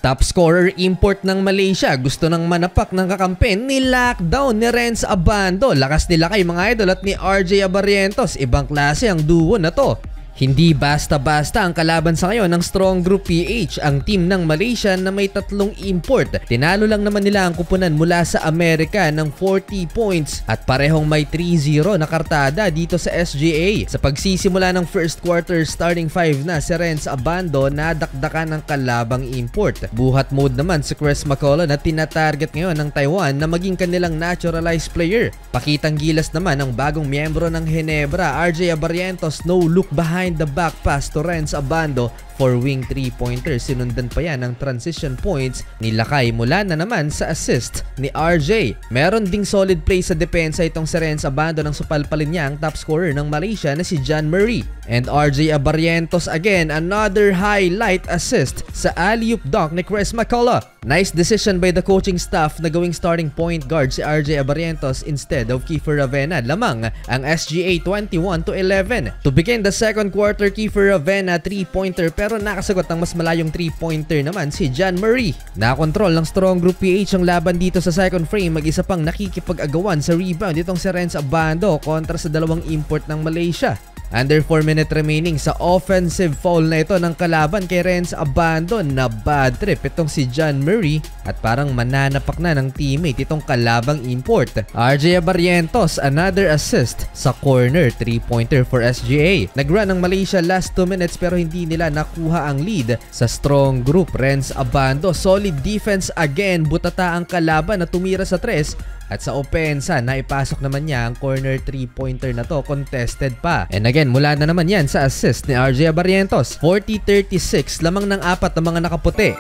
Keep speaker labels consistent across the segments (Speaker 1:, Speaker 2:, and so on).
Speaker 1: Top scorer import ng Malaysia, gusto nang manapak ng kakampi, ni-lockdown ni Renz Abando. Lakas nila kay mga idol at ni RJ Abarientos, ibang klase ang duo na to. Hindi basta-basta ang kalaban sa ngayon ng Strong Group PH, ang team ng Malaysia na may 3 import. Tinalo lang naman nila ang kupunan mula sa Amerika ng 40 points at parehong may 3-0 na kartada dito sa SGA. Sa pagsisimula ng first quarter, starting 5 na si Renz Abando nadakdakan ng kalabang import. Buhat mode naman si Chris McCullough na tinatarget ngayon ng Taiwan na maging kanilang naturalized player. Pakitang gilas naman ng bagong miyembro ng Ginebra, RJ Abarientos, no look behind the back pass to Renz Abando for wing 3-pointer. Sinundan pa yan ng transition points ni Lakay mula na naman sa assist ni RJ. Meron ding solid play sa depensa itong si Renz Abando nang supalpalin niya ang top scorer ng Malaysia na si John Murray. And RJ Abarientos again, another highlight assist sa alley-oop dunk ni Chris McCullough. Nice decision by the coaching staff na gawing starting point guard si RJ Abarientos instead of Kiefer Ravena. Lamang ang SGA 21-11. To begin the second quarter, Kiefer Ravena 3-pointer pero nakasagot ng mas malayong 3-pointer naman si John Murray. Nakontrol ng Strong Group PH ang laban dito sa second frame, mag-isa pang nakikipag-agawan sa rebound itong si Renz Abando kontra sa dalawang import ng Malaysia. Under 4 minutes remaining sa offensive foul na ito ng kalaban kay Renz Abando, na bad trip itong si John Murray at parang mananapak na ng teammate itong kalabang import. RJ Abarientos, another assist sa corner 3-pointer for SGA. Nag-run ng Malaysia last 2 minutes pero hindi nila nakuha ang lead sa Strong Group. Renz Abando, solid defense again, butata ang kalaban na tumira sa 3 at sa opensa naipasok naman niya ang corner 3-pointer na to, contested pa. And again, mula na naman yan sa assist ni RJ Abarientos. 40-36, lamang ng 4 na mga nakaputi.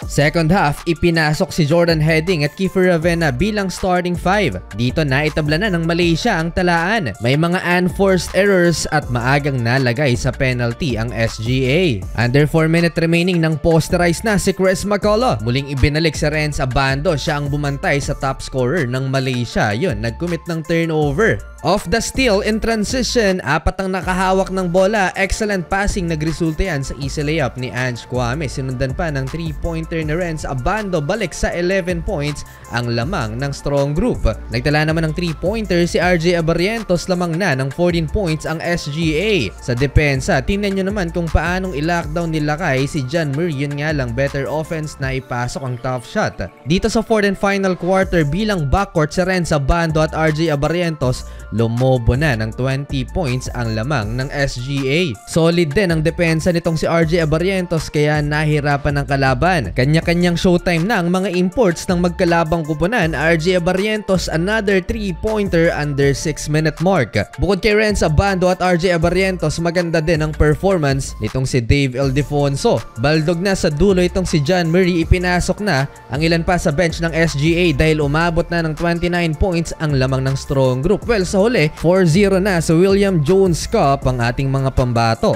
Speaker 1: Second half, ipinasok si Jordan Heading at Kiefer Ravena bilang starting 5. Dito naitabla na ng Malaysia ang talaan. May mga unforced errors at maagang nalagay sa penalty ang SGA. Under 4 minutes remaining nang posterize na si Chris McCullough. Muling ibinalik si Renz Abando, siya ang bumantay sa top scorer ng Malaysia. Yun, nag-commit ng turnover. Off the steal in transition, 4 ang nakahawak ng bola. Excellent passing, nagresulta yan sa easy layup ni Ange Kwame. Sinundan pa ng 3-pointer ni Renz Abando, balik sa 11 points ang lamang ng Strong Group. Nagtala naman ng 3-pointer si RJ Abarientos, lamang na ng 14 points ang SGA. Sa depensa, tingnan nyo naman kung paanong i-lockdown ni Lakay si John Murray. Yun nga lang, better offense na ipasok ang tough shot. Dito sa fourth and final quarter, bilang backcourt si Renz Abando at RJ Abarientos, lumobo na ng 20 points ang lamang ng SGA. Solid din ang depensa nitong si RJ Abarientos kaya nahirapan ng kalaban. Kanya-kanyang showtime na ang mga imports ng magkalabang kupunan. RJ Abarientos, another 3-pointer under 6-minute mark. Bukod kay Renz Abando at RJ Abarientos, maganda din ang performance nitong si Dave Ildefonso. Baldog na sa dulo itong si John Murray, ipinasok na ang ilan pa sa bench ng SGA dahil umabot na ng 29 points ang lamang ng Strong Group. Well, sa huli, 4-0 na sa William Jones Cup ang ating mga pambato.